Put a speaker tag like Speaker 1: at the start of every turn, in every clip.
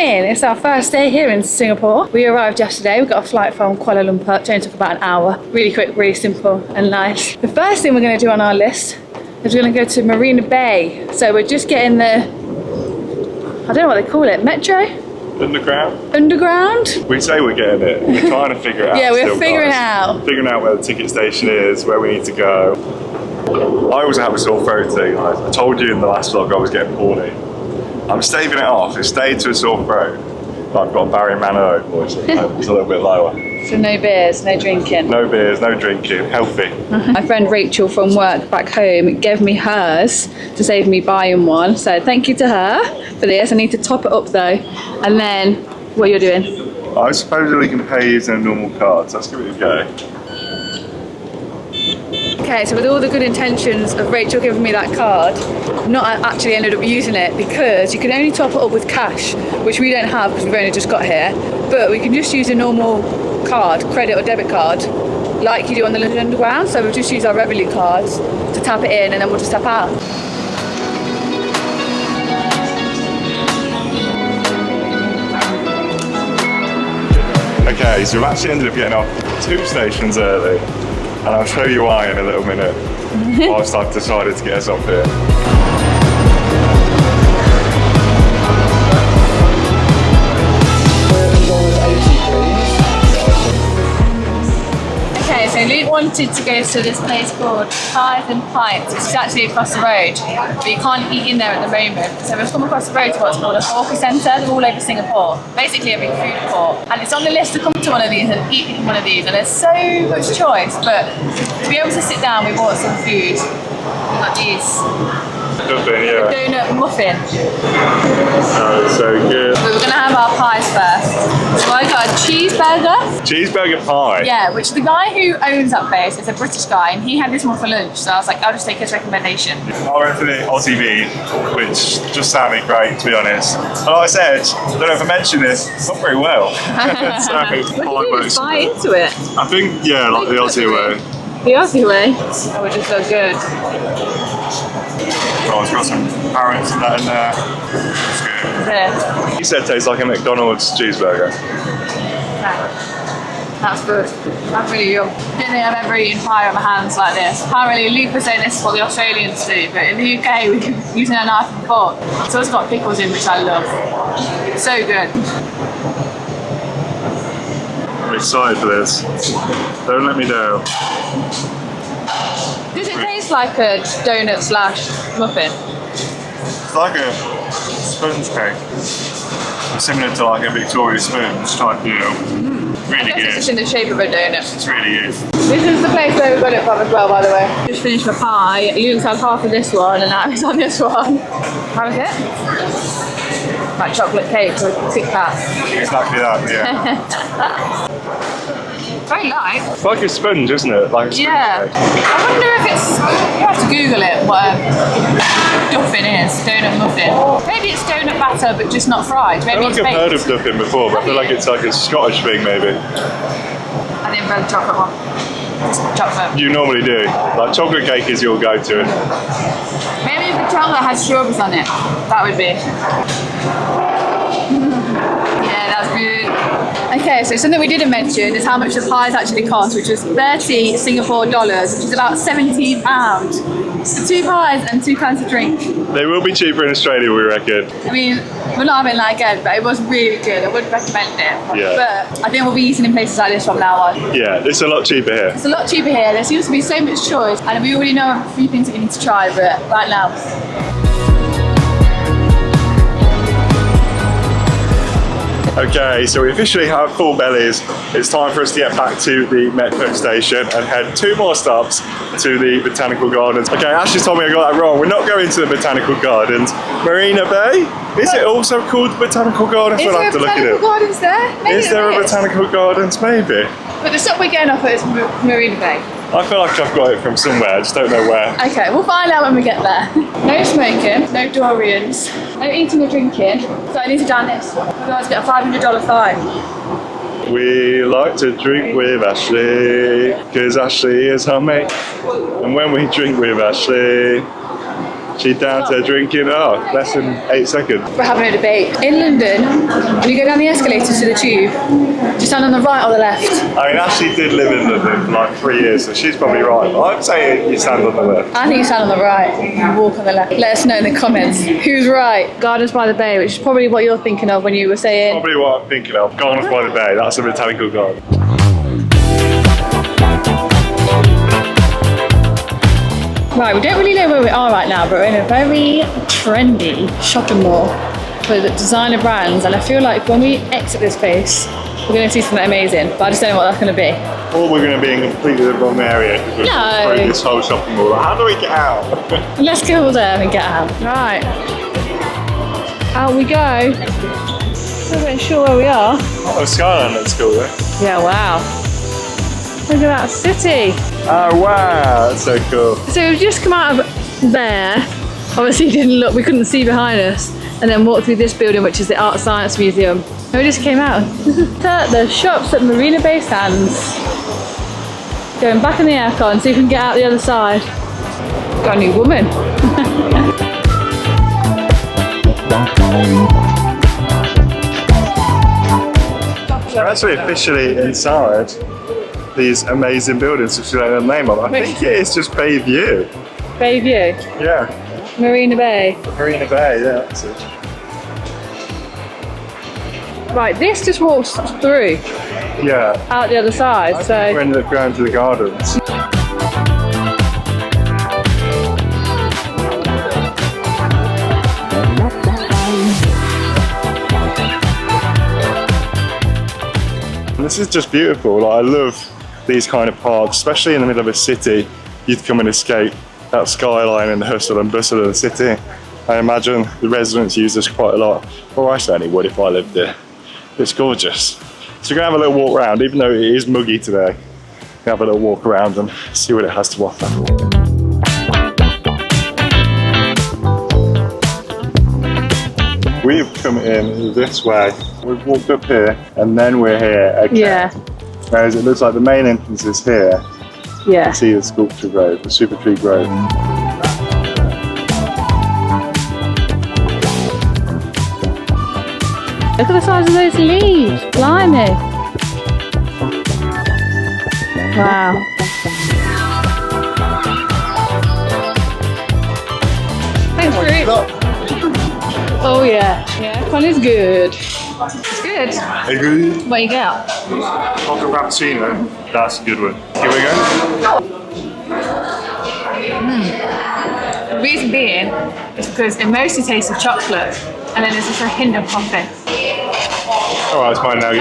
Speaker 1: morning! It's our first day here in Singapore. We arrived yesterday. We got a flight from Kuala Lumpur. It only took about an hour. Really quick, really simple and nice. The first thing we're going to do on our list is we're going to go to Marina Bay. So we're just getting the, I don't know what they call it, Metro?
Speaker 2: Underground?
Speaker 1: Underground?
Speaker 2: We say we're getting it. We're trying to figure it out.
Speaker 1: Yeah, we're figuring it out.
Speaker 2: Figuring out where the ticket station is, where we need to go. I always have a sore throat thing. I told you in the last vlog I was getting poorly. I'm staving it off. It stayed to a sore throat. But I've got Barry Manilow voice. It's a little bit lower.
Speaker 1: So no beers, no drinking.
Speaker 2: No beers, no drinking. Healthy.
Speaker 1: My friend Rachel from work back home gave me hers to save me buying one. So thank you to her for this. I need to top it up though. And then what you're doing?
Speaker 2: I suppose we can pay using a normal card. So let's give it a go.
Speaker 1: Okay, so with all the good intentions of Rachel giving me that card, I've not actually ended up using it because you can only top it up with cash, which we don't have because we've only just got here. But we can just use a normal card, credit or debit card, like you do on the London Underground. So we'll just use our Revolut cards to tap it in and then we'll just tap out.
Speaker 2: Okay, so we've actually ended up getting off 2 stations early. And I'll show you why in a little minute, whilst I've decided to get us off here.
Speaker 1: Okay, so Luke wanted to go to this place called Pies and Pints, which is actually across the road, but you can't eat in there at the moment. So we've come across the road to what's called a hawker centre. They're all over Singapore, basically a big food court. And it's on the list to come to one of these and eat in one of these, and there's so much choice, but to be able to sit down, we bought some food. We've got these.
Speaker 2: Duffin, yeah.
Speaker 1: Donut muffin.
Speaker 2: Oh, it's so good.
Speaker 1: But we're going to have our pies first. So I got a cheeseburger.
Speaker 2: Cheeseburger pie?
Speaker 1: Yeah, which the guy who owns that place is a British guy, and he had this one for lunch, so I was like, I'll just take his recommendation.
Speaker 2: I went for the Aussie beef, which just sounded great, to be honest. And like I said, I don't know if I mentioned this, not very well.
Speaker 1: Just buy into it.
Speaker 2: I think, yeah, like the Aussie way.
Speaker 1: The Aussie way? Oh, which is so good.
Speaker 2: Oh, it's got some carrots and that in there. It's good.
Speaker 1: Yeah.
Speaker 2: He said it tastes like a McDonald's cheeseburger.
Speaker 1: That's good. That's really yum. I don't think I've ever eaten pie with my hands like this. Apparently Luke was saying this is what the Australians do, but in the UK we can use a knife and fork. So it's got pickles in, which I love. So good.
Speaker 2: I'm excited for this. Don't let me down.
Speaker 1: Does it taste like a donut slash muffin?
Speaker 2: It's like a sponge cake. Similar to like a Victoria sponge type deal. Really
Speaker 1: I guess
Speaker 2: good.
Speaker 1: it's just in the shape of a donut.
Speaker 2: It's really good.
Speaker 1: This is the place where we got it from as well, by the way. Just finished my pie. Luke's had half of this one and now he's on this one. How is it? Like chocolate cake or Kit Kat.
Speaker 2: Exactly that, yeah.
Speaker 1: Very light.
Speaker 2: It's like a sponge, isn't it? Like a sponge
Speaker 1: Yeah.
Speaker 2: cake.
Speaker 1: I wonder if it's, you have to Google it, what a duffin is, donut muffin. Maybe it's donut batter but just not fried. Maybe
Speaker 2: I
Speaker 1: it's
Speaker 2: feel like I've heard
Speaker 1: baked.
Speaker 2: of duffin before, but I feel like it's like a Scottish thing maybe.
Speaker 1: I didn't the chocolate one. Chocolate.
Speaker 2: You normally do. Like chocolate cake is your go-to.
Speaker 1: Maybe if the chocolate has strawberries on it, that would be. Yeah, that's good. Okay, so something we didn't mention is how much the pies actually cost, which was 30 Singapore dollars, which is about £17. For 2 pies and 2 kinds of drink.
Speaker 2: They will be cheaper in Australia, we reckon.
Speaker 1: I mean, we're not having that again, but it was really good. I would recommend it.
Speaker 2: Yeah.
Speaker 1: But I think we'll be eating in places like this from now on.
Speaker 2: Yeah, it's a lot cheaper here.
Speaker 1: It's a lot cheaper here. There seems to be so much choice, and we already know a few things that we need to try, but right now.
Speaker 2: Okay, so we officially have full bellies. It's time for us to get back to the Metro station and head 2 more stops to the Botanical Gardens. Okay, Ashley told me I got that wrong. We're not going to the Botanical Gardens. Marina Bay? Is it also called Botanical Gardens?
Speaker 1: Is
Speaker 2: We'll
Speaker 1: there
Speaker 2: have to
Speaker 1: a
Speaker 2: look at
Speaker 1: Botanical
Speaker 2: it.
Speaker 1: Gardens there? Maybe
Speaker 2: Is there a Botanical Gardens? Maybe.
Speaker 1: But the stop we're getting off at is Marina Bay.
Speaker 2: I feel like I've got it from somewhere, I just don't know where.
Speaker 1: Okay, we'll find out when we get there. No smoking, no Dorians, no eating or drinking, so I need to down this. Otherwise get a $500 fine.
Speaker 2: We like to drink with Ashley, because Ashley is her mate. And when we drink with Ashley, She's down to drinking, less than 8 seconds.
Speaker 1: We're having a debate. In London, when you go down the escalators to the tube, do you stand on the right or the left?
Speaker 2: I mean, Ashley did live in London for like 3 years, so she's probably right. But I'd say you stand on the left.
Speaker 1: I think you stand on the right, you walk on the left. Let us know in the comments who's right. Gardens by the Bay, which is probably what you're thinking of when you were saying.
Speaker 2: Probably what I'm thinking of. Gardens by the Bay, that's a botanical garden.
Speaker 1: Right, we don't really know where we are right now, but we're in a very trendy shopping mall for the designer brands, and I feel like when we exit this place, we're going to see something amazing, but I just don't know what that's going to be.
Speaker 2: Or we're going to be in completely the wrong area because we're through this whole shopping mall. How do we get out?
Speaker 1: Let's go there and get out. Right, out we go. I'm not really sure where we are.
Speaker 2: Oh, Skyline looks cool there.
Speaker 1: Yeah, wow. Look at that city.
Speaker 2: Oh wow, that's so cool.
Speaker 1: So we've just come out of there. Obviously we couldn't see behind us, and then walked through this building, which is the Art Science Museum. And we just came out. The shops at Marina Bay Sands. Going back in the aircon so you can get out the other side. Got a new woman.
Speaker 2: We're actually officially inside these amazing buildings, which you don't know the name of. I think it is just Bayview.
Speaker 1: Bayview?
Speaker 2: Yeah.
Speaker 1: Marina Bay.
Speaker 2: Marina Bay, yeah, that's it.
Speaker 1: Right, this just walks through.
Speaker 2: Yeah.
Speaker 1: Out the other side, so.
Speaker 2: We ended up going to the gardens. This is just beautiful. Like, I love these kind of parks, especially in the middle of a city. You'd come and escape that skyline and the hustle and bustle of the city. I imagine the residents use this quite a lot, or I certainly would if I lived there. It's gorgeous. So we're gonna have a little walk around, even though it is muggy today. We're gonna have a little walk around and see what it has to offer. We've come in this way. We've walked up here and then we're here again.
Speaker 1: Yeah.
Speaker 2: Whereas it looks like the main entrance is here.
Speaker 1: Yeah.
Speaker 2: See the sculpture grove, the super tree grove.
Speaker 1: Look at the size of those leaves. Blimey. Wow. Thanks, Fruit. Oh yeah. Yeah, Connie's good. It's good.
Speaker 2: Hey, good.
Speaker 1: What you get?
Speaker 2: Chocolate Rappuccino. That's a good one. Here we go.
Speaker 1: The reason being is because it mostly tastes of chocolate, and then there's just a hint of coffee.
Speaker 2: Alright, it's mine now.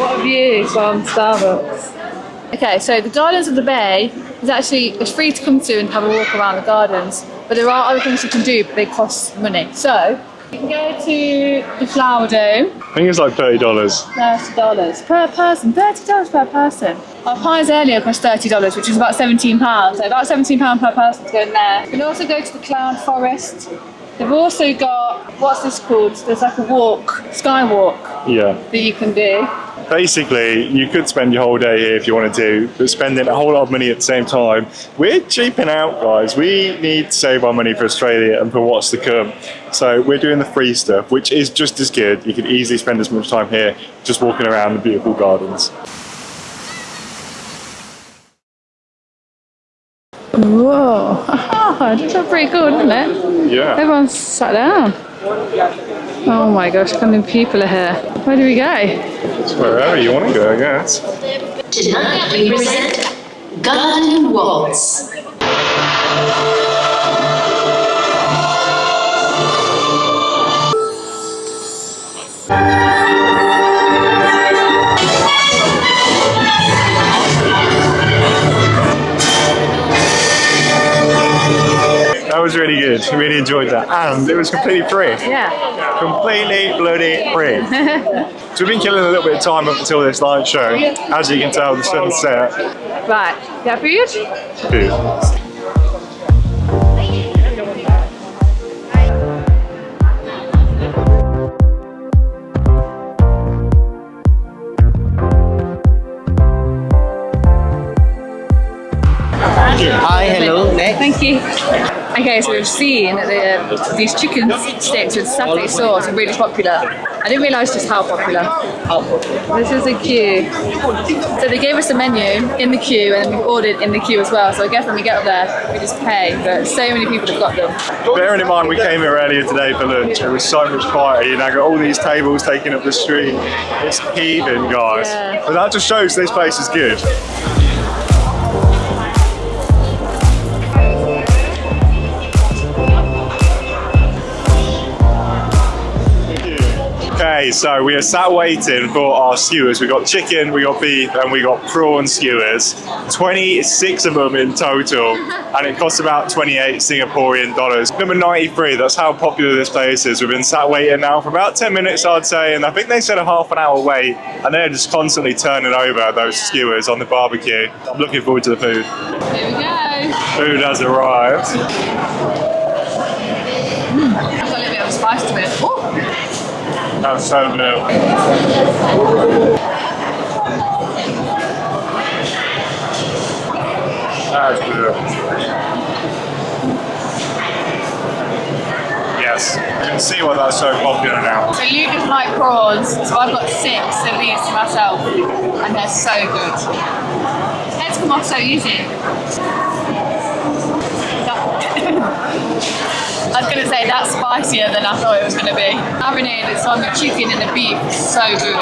Speaker 1: What a view from Starbucks. Okay, so the Gardens of the Bay is actually, it's free to come to and have a walk around the gardens, but there are other things you can do, but they cost money. So, you can go to the Flower Dome.
Speaker 2: I think it's like $30.
Speaker 1: $30 per person. $30 per person. Our pies earlier cost $30, which is about £17. So about £17 per person to go in there. You can also go to the Cloud Forest. They've also got, what's this called? There's like a walk, skywalk, that you can do.
Speaker 2: Basically, you could spend your whole day here if you wanted to, but spending a whole lot of money at the same time. We're cheaping out, guys. We need to save our money for Australia and for what's to come. So we're doing the free stuff, which is just as good. You could easily spend as much time here just walking around the beautiful gardens.
Speaker 1: Whoa, that's pretty cool, isn't it?
Speaker 2: Yeah.
Speaker 1: Everyone's sat down. Oh my gosh, how many people are here? Where do we go?
Speaker 2: It's wherever you want to go, I guess.
Speaker 3: Tonight we present Garden Waltz.
Speaker 2: That was really good. I really enjoyed that. And it was completely free.
Speaker 1: Yeah.
Speaker 2: Completely bloody free. So we've been killing a little bit of time up until this light show. As you can tell, the sun's set.
Speaker 1: Right, yeah, food?
Speaker 2: Food.
Speaker 4: Hi, hello, next.
Speaker 1: Thank you. Okay, so we've seen that these chicken sticks with satay sauce are really popular. I didn't realise just how popular. This is a queue. So they gave us a menu in the queue and then we ordered in the queue as well. So I guess when we get up there, we just pay. But so many people have got them.
Speaker 2: Bearing in mind we came here earlier today for lunch, it was so much quieter. You now got all these tables taking up the street. It's heaving, guys.
Speaker 1: Yeah.
Speaker 2: But that just shows this place is good. Okay, so we are sat waiting for our skewers. We got chicken, we got beef, and we got prawn skewers. 26 of them in total, and it costs about 28 Singaporean dollars. Number 93, that's how popular this place is. We've been sat waiting now for about 10 minutes, I'd say, and I think they said a half an hour wait, and they're just constantly turning over those skewers on the barbecue. I'm looking forward to the food.
Speaker 1: Here we go.
Speaker 2: Food has arrived.
Speaker 1: It's got a little bit of spice to it. Ooh.
Speaker 2: That's so good. That's good. Yes, you can see why that's so popular now.
Speaker 1: So Luke doesn't like prawns, so I've got 6 of these to myself, and they're so good. Heads come off so easy. I was going to say that's spicier than I thought it was going to be. Marinated, it's on the chicken and the beef, so good.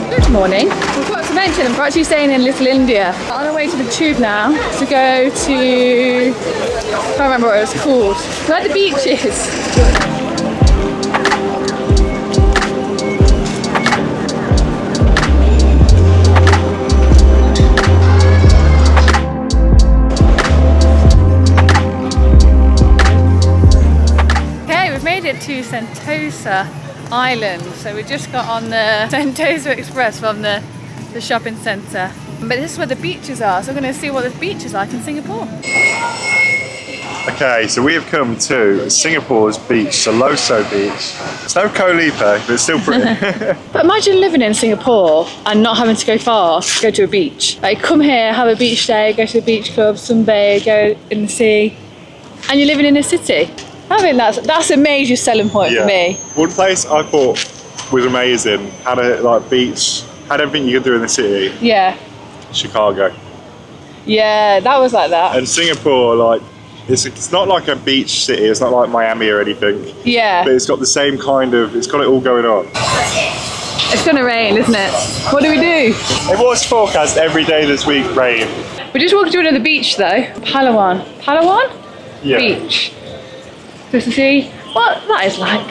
Speaker 1: Good morning. We've got to mention we're actually staying in Little India. We're on our way to the tube now to go to, I can't remember what it was called, where the beach is. To Sentosa Island, so we just got on the Sentosa Express from the shopping centre, but this is where the beaches are, so we're going to see what the beach is like in Singapore.
Speaker 2: Okay, so we have come to Singapore's beach, Siloso Beach. It's no Koh Lipe, but it's still pretty.
Speaker 1: But imagine living in Singapore and not having to go far to go to a beach. Like, come here, have a beach day, go to the beach club, sunbathe, go in the sea, and you're living in a city. I think that's a major selling point for me.
Speaker 2: One place I thought was amazing, had a beach, had everything you could do in the city.
Speaker 1: Yeah.
Speaker 2: Chicago.
Speaker 1: Yeah, that was like that.
Speaker 2: And Singapore, like, it's not like a beach city, it's not like Miami or anything.
Speaker 1: Yeah.
Speaker 2: But it's got the same kind of, it's got it all going on.
Speaker 1: It's gonna rain, isn't it? What do we do?
Speaker 2: It was forecast every day this week, rain.
Speaker 1: We just walked to another beach though. Palawan.
Speaker 2: Yeah.
Speaker 1: Beach. Just to see what that is like.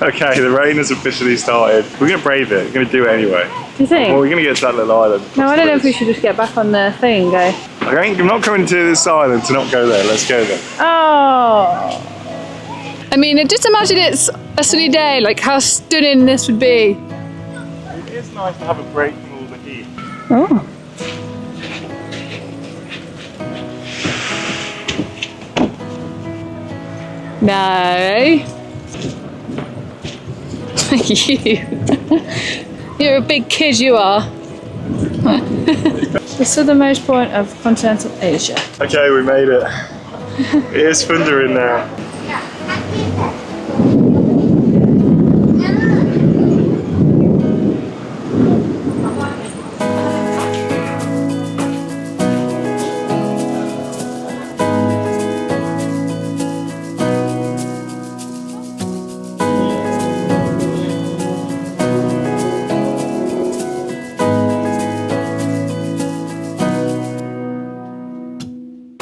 Speaker 2: Okay, the rain has officially started. We're going to brave it. We're going to do it anyway.
Speaker 1: Do you think?
Speaker 2: Well, we're going to get to that little island.
Speaker 1: No, I don't know if we should just get back on the thing and go.
Speaker 2: I'm not coming to this island to not go there. Let's go there.
Speaker 1: Oh. I mean, just imagine it's a sunny day, like how stunning this would be.
Speaker 2: It is nice to have a break from all the heat.
Speaker 1: Oh. No. You're a big kid, you are. The southernmost point of continental Asia.
Speaker 2: Okay, we made it. It is thundering now.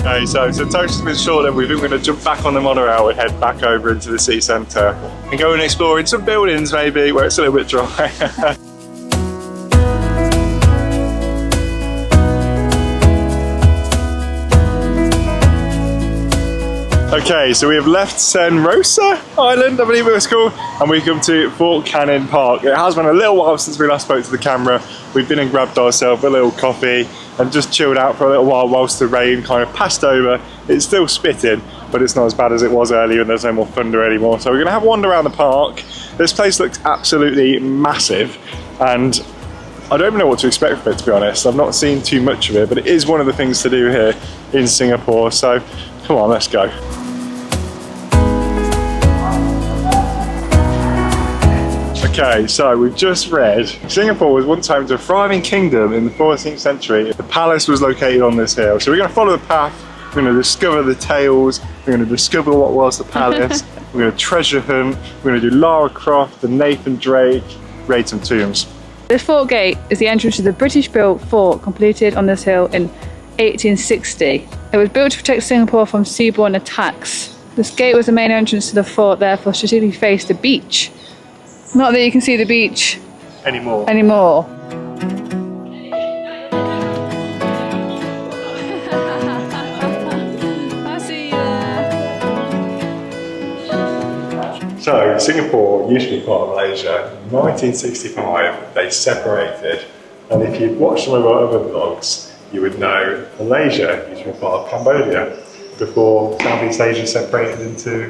Speaker 2: Okay, so Sentosa's been short and we think we're going to jump back on the monorail and head back over into the city centre and go and explore in some buildings maybe where it's a little bit dry. Okay, so we have left Sentosa Island, I believe it was called, and we come to Fort Canning Park. It has been a little while since we last spoke to the camera. We've been and grabbed ourselves a little coffee and just chilled out for a little while whilst the rain kind of passed over. It's still spitting, but it's not as bad as it was earlier and there's no more thunder anymore. So we're gonna have a wander around the park. This place looks absolutely massive, and I don't even know what to expect from it, to be honest. I've not seen too much of it, but it is one of the things to do here in Singapore. So come on, let's go. Okay, so we've just read Singapore was once home to a thriving kingdom in the 14th century. The palace was located on this hill. So we're going to follow the path. We're going to discover the tales. We're going to discover what was the palace. We're going to treasure hunt. We're going to do Lara Croft, the Nathan Drake, raid some tombs.
Speaker 1: This fort gate is the entrance to the British-built fort completed on this hill in 1860. It was built to protect Singapore from seaborne attacks. This gate was the main entrance to the fort, therefore strategically faced the beach. Not that you can see the beach
Speaker 2: Anymore. So Singapore used to be part of Malaysia. In 1965 they separated, and if you've watched some of our other vlogs you would know Malaysia used to be part of Cambodia before Southeast Asia separated into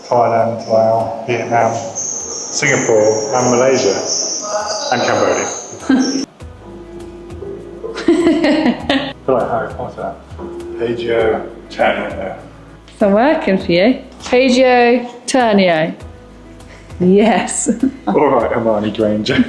Speaker 2: Thailand, Laos, Vietnam, Singapore and Malaysia and Cambodia. I feel like Harry Potter. Pagio Turnio.
Speaker 1: So I'm working for you. Pagio Turnio. Yes.
Speaker 2: Alright, Hermione Granger.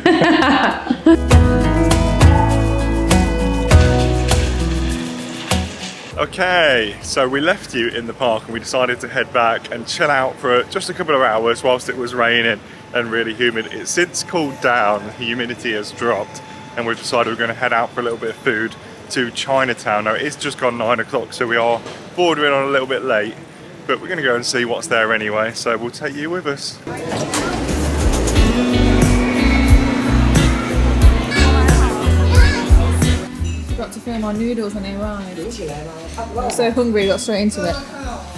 Speaker 2: Okay, so we left you in the park and we decided to head back and chill out for just a couple of hours whilst it was raining and really humid. It's since cooled down, the humidity has dropped, and we've decided we're going to head out for a little bit of food to Chinatown. Now it is just gone 9 o'clock, so we are bordering on a little bit late, but we're going to go and see what's there anyway, so we'll take you with us.
Speaker 1: Got to film our noodles when they arrived. I was so hungry, got straight into it.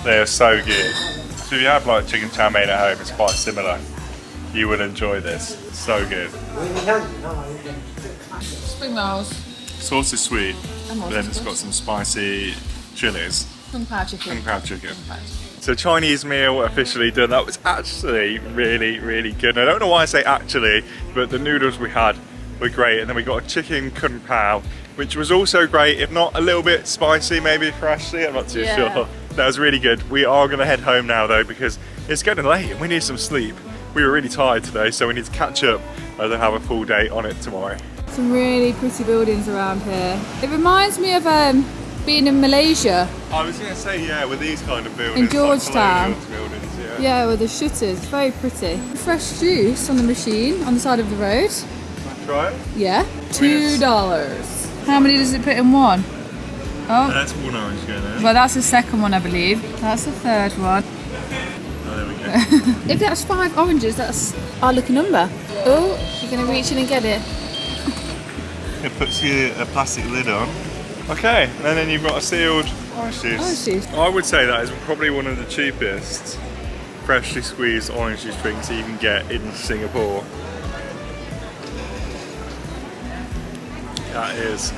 Speaker 2: They are so good. So if you have like chicken chow mein at home, it's quite similar. You will enjoy this. It's so good.
Speaker 1: Spring rolls.
Speaker 2: Sauce is sweet, but then it's got some spicy chilies.
Speaker 1: Kung Pao chicken.
Speaker 2: Kung Pao chicken. So Chinese meal officially done. That was actually really, really good. And I don't know why I say actually, but the noodles we had were great. And then we got a chicken Kung Pao, which was also great, if not a little bit spicy, maybe freshly. I'm not too sure. That was really good. We are going to head home now though, because it's getting late and we need some sleep. We were really tired today, so we need to catch up and have a full day on it tomorrow.
Speaker 1: Some really pretty buildings around here. It reminds me of being in Malaysia.
Speaker 2: I was going to say, yeah, with these kind of buildings.
Speaker 1: In Georgetown.
Speaker 2: Like buildings, yeah.
Speaker 1: Yeah, with the shutters. Very pretty. Fresh juice on the machine on the side of the road.
Speaker 2: Can I try it?
Speaker 1: Yeah. $2. How many does it put in one? Oh.
Speaker 2: That's one orange going there.
Speaker 1: Well, that's the second one, I believe. That's the third one.
Speaker 2: Oh, there we go.
Speaker 1: If that's 5 oranges, that's our lucky number. Oh, you're going to reach in and get it.
Speaker 2: It puts a plastic lid on. Okay, and then you've got a sealed orange juice.
Speaker 1: Orange juice.
Speaker 2: I would say that is probably one of the cheapest freshly squeezed orange juice drinks you can get in Singapore. That is.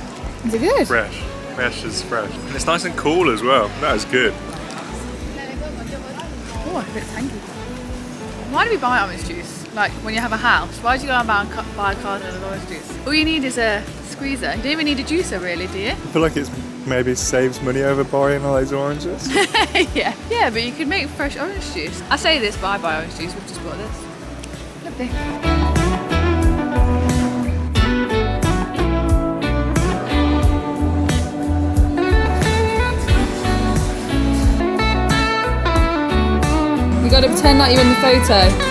Speaker 1: Is it good?
Speaker 2: Fresh. Fresh is fresh. And it's nice and cool as well. That is good.
Speaker 1: Oh, a bit tangy. Why do we buy orange juice? Like when you have a house, why do you go and buy a carton of orange juice? All you need is a squeezer. You don't even need a juicer really, do you?
Speaker 2: I feel like it's maybe saves money over buying all those oranges.
Speaker 1: Yeah, but you can make fresh orange juice. I say this, but I buy orange juice. We've just bought this. Lovely. You got to pretend like you're in the photo.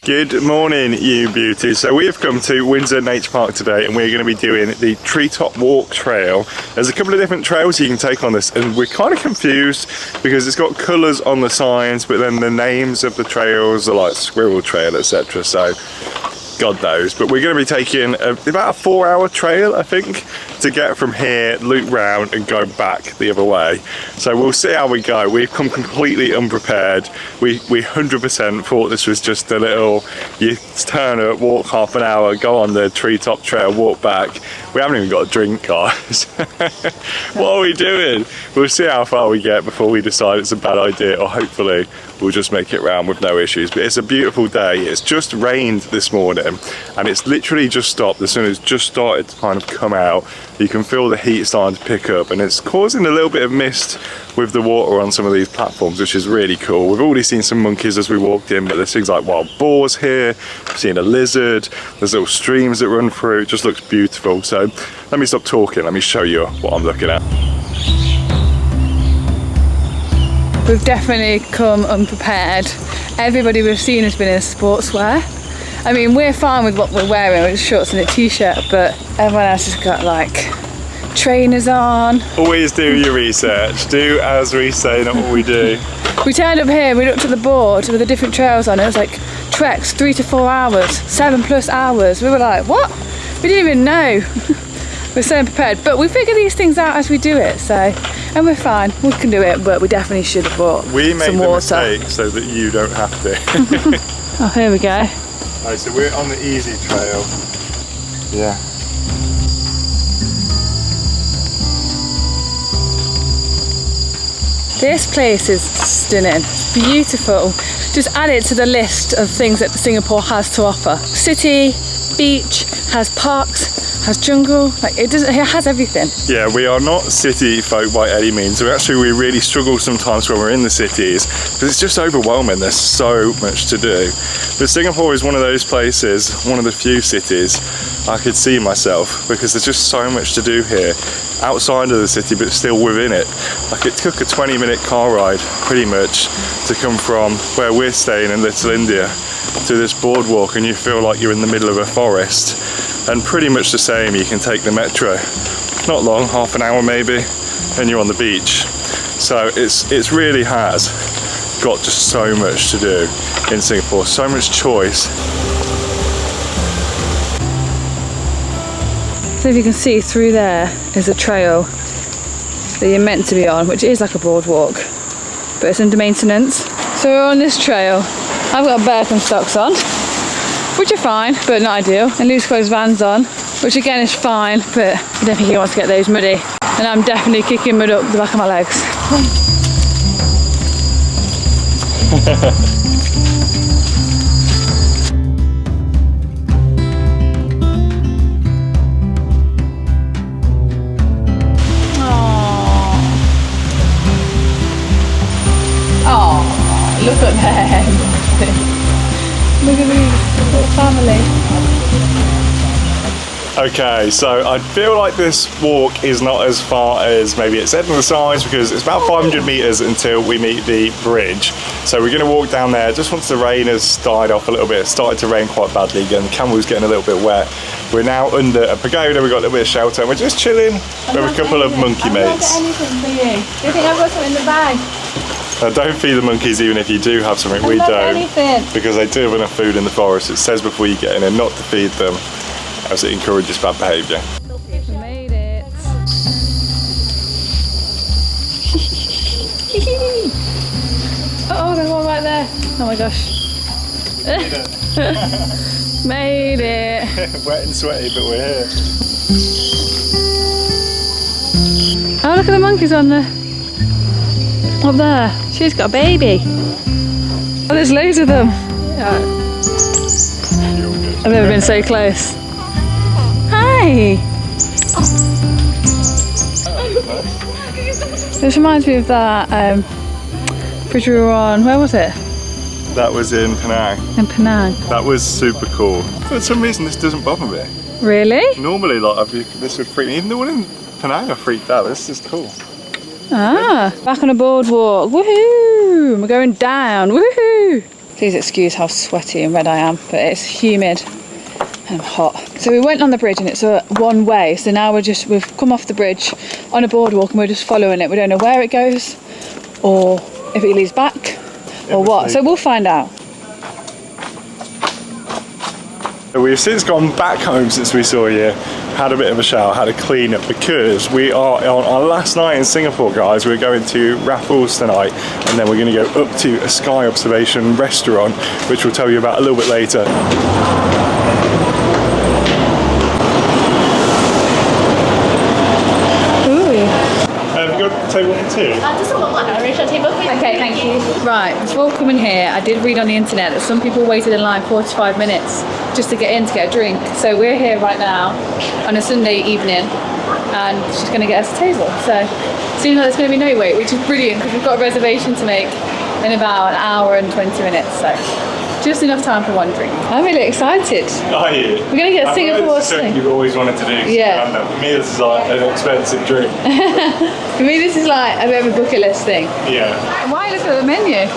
Speaker 2: Good morning, you beauties. So we have come to Windsor Nature Park today and we're going to be doing the Treetop Walk Trail. There's a couple of different trails you can take on this and we're kind of confused because it's got colours on the signs but then the names of the trails are like Squirrel Trail, etc. So God knows. But we're going to be taking about a 4-hour trail, I think, to get from here, loop round and go back the other way. So we'll see how we go. We've come completely unprepared. We 100% thought this was just a little, you turn up, walk half an hour, go on the treetop trail, walk back. We haven't even got a drink, guys. What are we doing? We'll see how far we get before we decide it's a bad idea, or hopefully we'll just make it round with no issues. But it's a beautiful day. It's just rained this morning and it's literally just stopped. The sun has just started to kind of come out. You can feel the heat starting to pick up and it's causing a little bit of mist with the water on some of these platforms, which is really cool. We've already seen some monkeys as we walked in, but there's things like wild boars here. I've seen a lizard. There's little streams that run through. It just looks beautiful. So let me stop talking. Let me show you what I'm looking at.
Speaker 1: We've definitely come unprepared. Everybody we've seen has been in sportswear. I mean, we're fine with what we're wearing, with shorts and a t-shirt, but everyone else has got like trainers on.
Speaker 2: Always do your research. Do as we say, not what we do.
Speaker 1: We turned up here, we looked at the board with the different trails on. It was like treks 3 to 4 hours, 7+ hours. We were like, what? We didn't even know. We're so unprepared, but we figure these things out as we do it, so, and we're fine. We can do it, but we definitely should have brought
Speaker 2: We make
Speaker 1: some
Speaker 2: the
Speaker 1: water.
Speaker 2: mistake so that you don't have to.
Speaker 1: Oh, here we go.
Speaker 2: Right, so we're on the easy trail. Yeah.
Speaker 1: This place is stunning, beautiful. Just add it to the list of things that Singapore has to offer. City, beach, has parks, has jungle, like it has everything.
Speaker 2: Yeah, we are not city folk by any means. We really struggle sometimes when we're in the cities because it's just overwhelming. There's so much to do. But Singapore is one of those places, one of the few cities I could see myself, because there's just so much to do here outside of the city but still within it. Like it took a 20-minute car ride pretty much to come from where we're staying in Little India to this boardwalk, and you feel like you're in the middle of a forest. And pretty much the same, you can take the metro, not long, half an hour maybe, and you're on the beach. So it's really has got just so much to do in Singapore, so much choice.
Speaker 1: So if you can see through there is a trail that you're meant to be on, which is like a boardwalk, but it's under maintenance. So we're on this trail. I've got Birkenstocks on, which are fine, but not ideal, and loose clothes Vans on, which again is fine, but I don't think he wants to get those muddy. And I'm definitely kicking mud up the back of my legs. Oh, look at them. Look at these little family.
Speaker 2: Okay, so I feel like this walk is not as far as maybe it's advertised, because it's about 500 meters until we meet the bridge. So we're going to walk down there. Just once the rain has died off a little bit, it started to rain quite badly again. The camera's getting a little bit wet. We're now under a pagoda. We've got a little bit of shelter, and we're just chilling with a couple of monkey mates.
Speaker 1: I've not got anything for you. Do you think I've got something in the bag?
Speaker 2: Don't feed the monkeys even if you do have something. We don't, because they do have enough food in the forest. It says before you get in there not to feed them, as it encourages bad behaviour.
Speaker 1: We made it. Oh, there's one right there. Oh my gosh. Made it.
Speaker 2: Wet and sweaty, but we're here.
Speaker 1: Oh, look at the monkeys on there. Up there. She's got a baby. Oh, there's loads of them. I've never been so close. Hi. This reminds me of that bridge we were on. Where was it?
Speaker 2: That was in Penang.
Speaker 1: In Penang.
Speaker 2: That was super cool. For some reason, this doesn't bother me.
Speaker 1: Really?
Speaker 2: Normally, like this would freak me. Even the one in Penang, I freaked out. This is cool.
Speaker 1: Ah, back on a boardwalk. Woohoo! We're going down. Woohoo! Please excuse how sweaty and red I am, but it's humid and hot. So we went on the bridge and it's a one way. So now we've come off the bridge on a boardwalk and we're just following it. We don't know where it goes or if it leads back or what. So we'll find out.
Speaker 2: We've since gone back home since we saw you, had a bit of a shower, had a clean up, because we are on our last night in Singapore, guys. We're going to Raffles tonight, and then we're going to go up to a sky observation restaurant, which we'll tell you about a little bit later. Table 1 and 2?
Speaker 1: Just a little original table. Okay, thank you. Right, before coming here, I did read on the internet that some people waited in line 45 minutes just to get in to get a drink. So we're here right now on a Sunday evening, and she's going to get us a table. So it seems like there's going to be no wait, which is brilliant because we've got a reservation to make in about an hour and 20 minutes. So just enough time for one drink. I'm really excited.
Speaker 2: Are you?
Speaker 1: We're going to get a Singapore sling.
Speaker 2: You've always wanted to do.
Speaker 1: Yeah.
Speaker 2: For me, this is like an expensive drink.
Speaker 1: For me, this is like a bit of a bucket list thing.
Speaker 2: Yeah.
Speaker 1: And why look at the menu?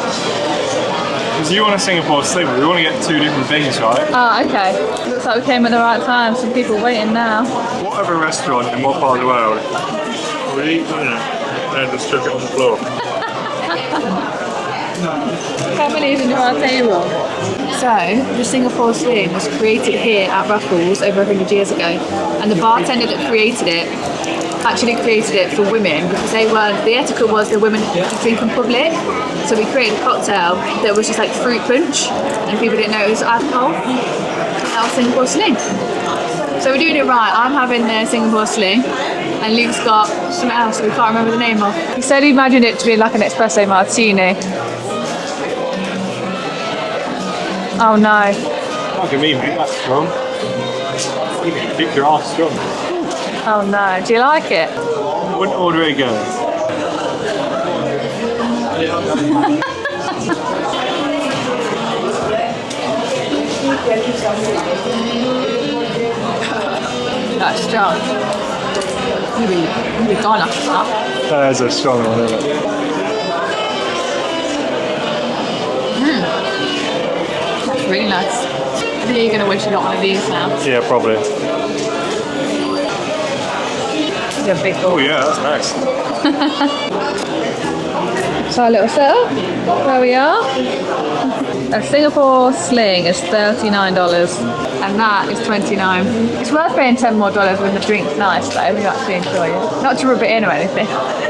Speaker 2: Because you want a Singapore sling, we want to get 2 different things, right?
Speaker 1: Oh, okay. Looks like we came at the right time. Some people waiting now.
Speaker 2: What other restaurant in what part of the world would eat, and just chuck it on the floor?
Speaker 1: How many is in your table? So, the Singapore sling was created here at Raffles over 100 years ago, and the bartender that created it actually created it for women because the etiquette was the women could drink in public. So we created a cocktail that was just like fruit punch, and people didn't know it was alcohol. That was Singapore sling. So we're doing it right. I'm having the Singapore sling, and Luke's got something else that we can't remember the name of. He said he imagined it to be like an espresso martini. Oh no.
Speaker 2: Look at me, mate, that's strong. You can pick your ass strong.
Speaker 1: Oh no. Do you like it?
Speaker 2: I wouldn't order it again.
Speaker 1: That's strong. You'll be gone after that.
Speaker 2: That is a strong one, isn't it?
Speaker 1: Really nice. I think you're going to wish you got one of these now.
Speaker 2: Yeah, probably.
Speaker 1: These are big.
Speaker 2: Oh yeah, that's nice.
Speaker 1: So our little setup, where we are. A Singapore sling is $39 and that is $29. It's worth paying $10 more when the drink's nice though, if you actually enjoy it. Not to rub it in or anything.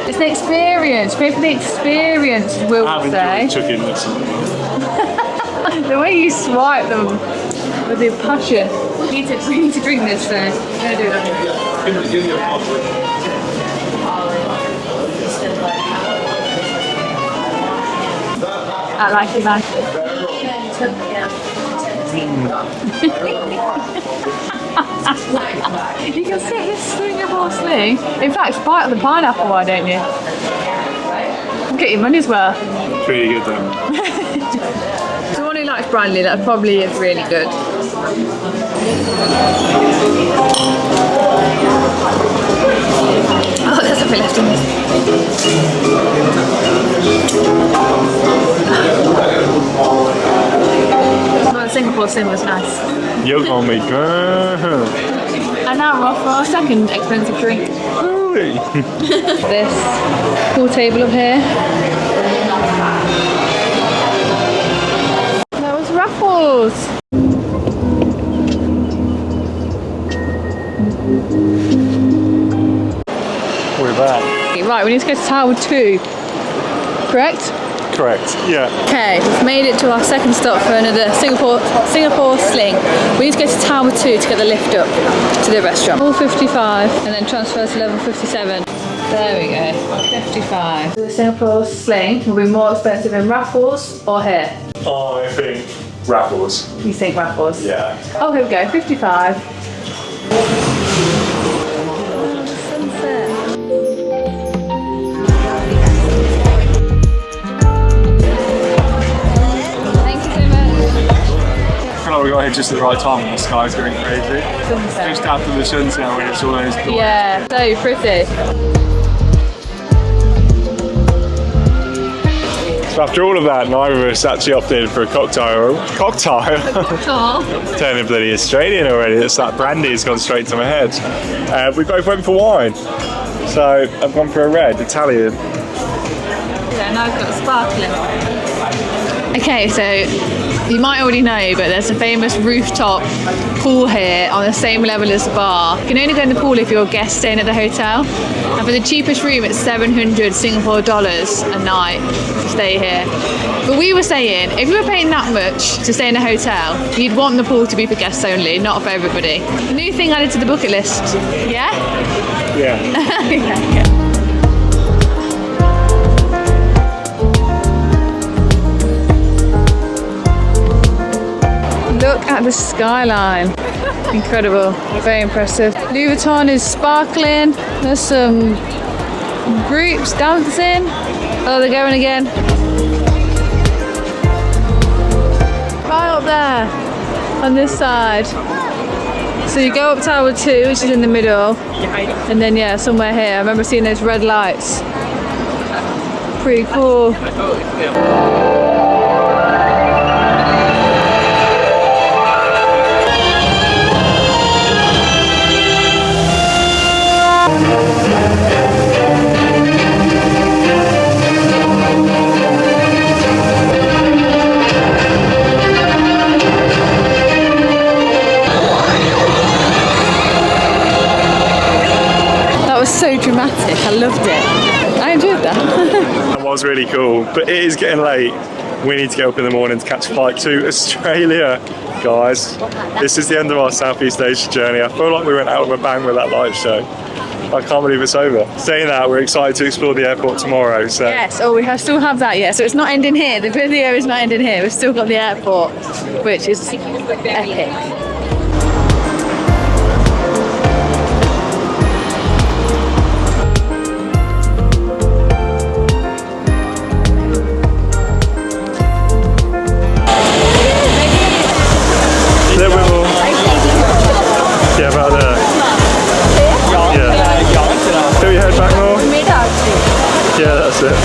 Speaker 1: It's an experience. Pay for the experience, Will say.
Speaker 2: Chicken this.
Speaker 1: The way you swipe them with the passion. We need to drink this, so I'm going to do that. I like it, man. You can sit this Singapore sling. In fact, bite the pineapple, why don't you? Get your money's worth.
Speaker 2: It's really good though.
Speaker 1: Someone who likes brandy, that probably is really good. Oh, there's a bit left in this. Well, the Singapore sling was nice.
Speaker 2: You're gonna be good.
Speaker 1: And now we're off for our second expensive drink.
Speaker 2: Really?
Speaker 1: This pool table up here. That was Raffles.
Speaker 2: We're back.
Speaker 1: Right, we need to go to Tower 2. Correct?
Speaker 2: Correct, yeah.
Speaker 1: Okay, we've made it to our second stop for another Singapore sling. We need to go to Tower 2 to get the lift up to the restaurant. All 55 and then transfer to level 57. There we go, 55. The Singapore sling will be more expensive in Raffles or here?
Speaker 2: I think Raffles.
Speaker 1: You think Raffles?
Speaker 2: Yeah.
Speaker 1: Oh, here we go, 55.
Speaker 2: We got here just at the right time when the sky's going crazy.
Speaker 1: Sunset.
Speaker 2: Just after the sunset when it's all those doors.
Speaker 1: Yeah, so pretty.
Speaker 2: So after all of that, neither of us actually opted for a cocktail. Turning bloody Australian already. It's that brandy's gone straight to my head. We both went for wine. So I've gone for a red, Italian.
Speaker 1: Yeah, now I've got sparkling. Okay, so You might already know, but there's a famous rooftop pool here on the same level as the bar. You can only go in the pool if you're a guest staying at the hotel. And for the cheapest room, it's 700 Singapore dollars a night to stay here. But we were saying, if you were paying that much to stay in a hotel, you'd want the pool to be for guests only, not for everybody. A new thing added to the bucket list. Yeah?
Speaker 2: Yeah.
Speaker 1: Yeah. Look at the skyline. Incredible. Very impressive. Louis Vuitton is sparkling. There's some groups dancing. Oh, they're going again. Right up there on this side. So you go up Tower 2, which is in the middle. And then, yeah, somewhere here. I remember seeing those red lights. Pretty cool. So dramatic. I loved it. I enjoyed that.
Speaker 2: That was really cool, but it is getting late. We need to get up in the morning to catch a flight to Australia. Guys, this is the end of our Southeast Asia journey. I feel like we went out with a bang with that live show. I can't believe it's over. Saying that, we're excited to explore the airport tomorrow. So.
Speaker 1: Yes, we still have that, yeah. So it's not ending here. The video is not ending here. We've still got the airport, which is epic.
Speaker 2: Yeah, about there. Yeah. Put your head back more. Yeah, that's it.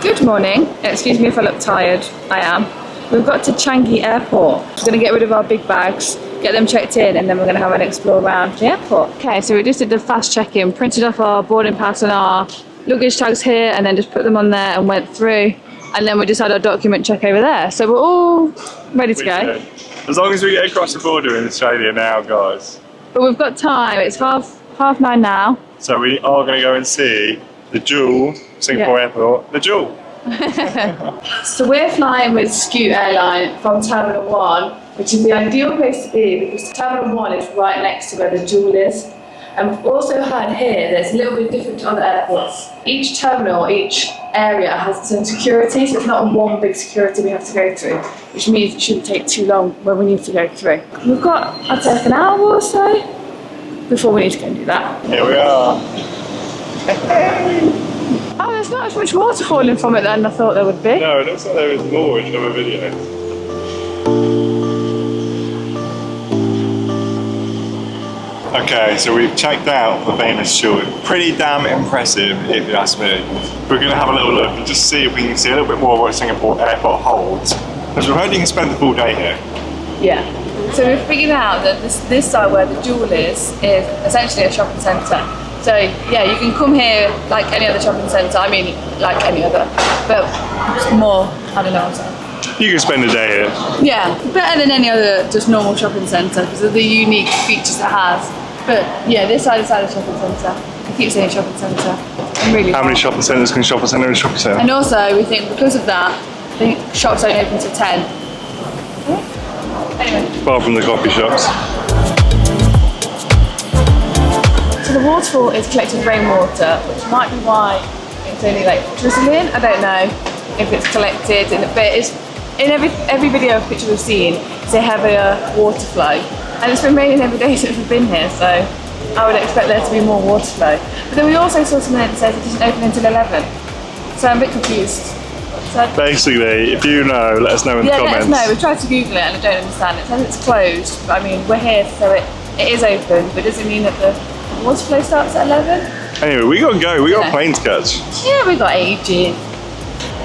Speaker 1: Good morning. Excuse me if I look tired. I am. We've got to Changi Airport. We're going to get rid of our big bags, get them checked in, and then we're going to have an explore around the airport. Okay, so we just did the fast check-in, printed off our boarding pass and our luggage tags here, and then just put them on there and went through. And then we just had our document check over there. So we're all ready to go.
Speaker 2: As long as we get across the border in Australia now, guys.
Speaker 1: But we've got time. It's half 9 now.
Speaker 2: So we are going to go and see the Jewel, Singapore Airport, the Jewel.
Speaker 1: So we're flying with Scoot Airline from Terminal 1, which is the ideal place to be because Terminal 1 is right next to where the Jewel is. And we've also had here, that's a little bit different to other airports. Each terminal, each area has its own security, so it's not one big security we have to go through, which means it shouldn't take too long when we need to go through. We've got, I'd say, like an hour or so before we need to go and do that.
Speaker 2: Here we are.
Speaker 1: Oh, there's not as much water falling from it than I thought there would be.
Speaker 2: No, it looks like there is more in other videos. Okay, so we've checked out the famous Jewel. Pretty damn impressive, if you ask me. We're going to have a little look and just see if we can see a little bit more of what Singapore Airport holds. Because we've heard you can spend the full day here.
Speaker 1: Yeah. So we've figured out that this side where the Jewel is essentially a shopping centre. So yeah, you can come here like any other shopping centre. I mean, like any other, but more, I don't know what I'm saying.
Speaker 2: You can spend a day here.
Speaker 1: Yeah, better than any other just normal shopping centre because of the unique features it has. But yeah, this side is a shopping centre. I keep saying shopping centre. I'm really
Speaker 2: How many shopping centres can shop a centre in a shopping centre?
Speaker 1: And also, we think because of that, I think shops don't open till 10. Anyway.
Speaker 2: Apart from the coffee shops.
Speaker 1: So the waterfall is collected rainwater, which might be why it's only like drizzling. I don't know if it's collected, but it's in every video of picture we've seen, it's a heavier water flow. And it's been raining every day since we've been here, so I would expect there to be more water flow. But then we also saw something that says it doesn't open until 11. So I'm a bit confused. So
Speaker 2: basically, if you know, let us know in the comments.
Speaker 1: Yeah, let us know. We've tried to Google it and I don't understand. It says it's closed, but I mean, we're here, so it is open, but does it mean that the water flow starts at 11?
Speaker 2: Anyway, we got to go. We got a plane to catch.
Speaker 1: Yeah, we got ages.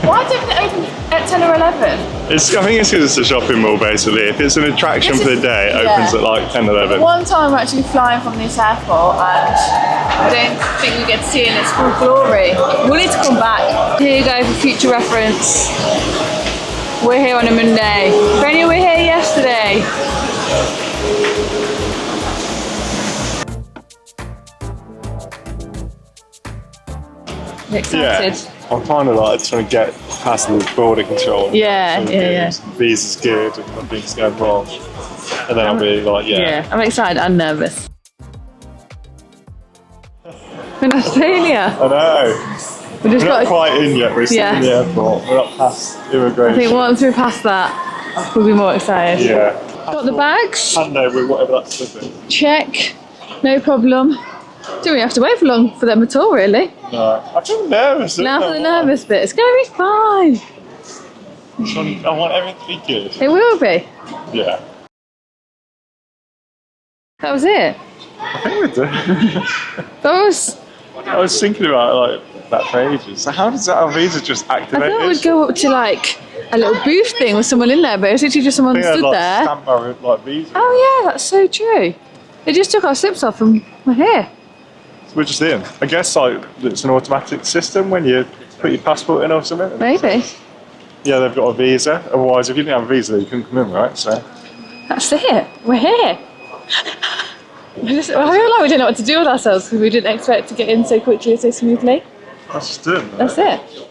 Speaker 1: Why don't they open at 10 or 11?
Speaker 2: I think it's because it's a shopping mall basically. If it's an attraction for the day, it opens at like 10, 11.
Speaker 1: One time we're actually flying from this airport and I don't think we get to see it in its full glory. We'll need to come back. Here you go for future reference. We're here on a Monday. If only we were here yesterday. Excited.
Speaker 2: Yeah, I'm kind of like trying to get past the border control.
Speaker 1: Yeah.
Speaker 2: Visa's good and nothing's going wrong. And then I'll be like,
Speaker 1: Yeah, I'm excited and nervous. In Australia.
Speaker 2: I know.
Speaker 1: We just
Speaker 2: We're
Speaker 1: got
Speaker 2: not quite in yet, we're still in the airport. We're not past immigration.
Speaker 1: I think once we're past that, we'll be more excited.
Speaker 2: Yeah.
Speaker 1: Got the bags.
Speaker 2: Hand over, whatever that stuff is.
Speaker 1: Check. No problem. Don't really have to wait for long for them at all, really.
Speaker 2: No. I feel nervous.
Speaker 1: Now for the nervous bit. It's going to be fine.
Speaker 2: I want everything to be good.
Speaker 1: It will be.
Speaker 2: Yeah.
Speaker 1: That was it.
Speaker 2: I think we're done. I was thinking about like that for ages. So how does our visa just activate?
Speaker 1: I thought we'd go up to like a little booth thing with someone in there, but it's literally just someone stood there.
Speaker 2: Stamp our like visa.
Speaker 1: Oh yeah, that's so true. They just took our slips off and we're here.
Speaker 2: So we're just in. I guess like it's an automatic system when you put your passport in or something.
Speaker 1: Maybe.
Speaker 2: Yeah, they've got a visa. Otherwise, if you didn't have a visa, you couldn't come in, right? So.
Speaker 1: That's it. We're here. I feel like we didn't know what to do with ourselves because we didn't expect to get in so quickly and so smoothly.
Speaker 2: That's just done. Right?
Speaker 1: That's it.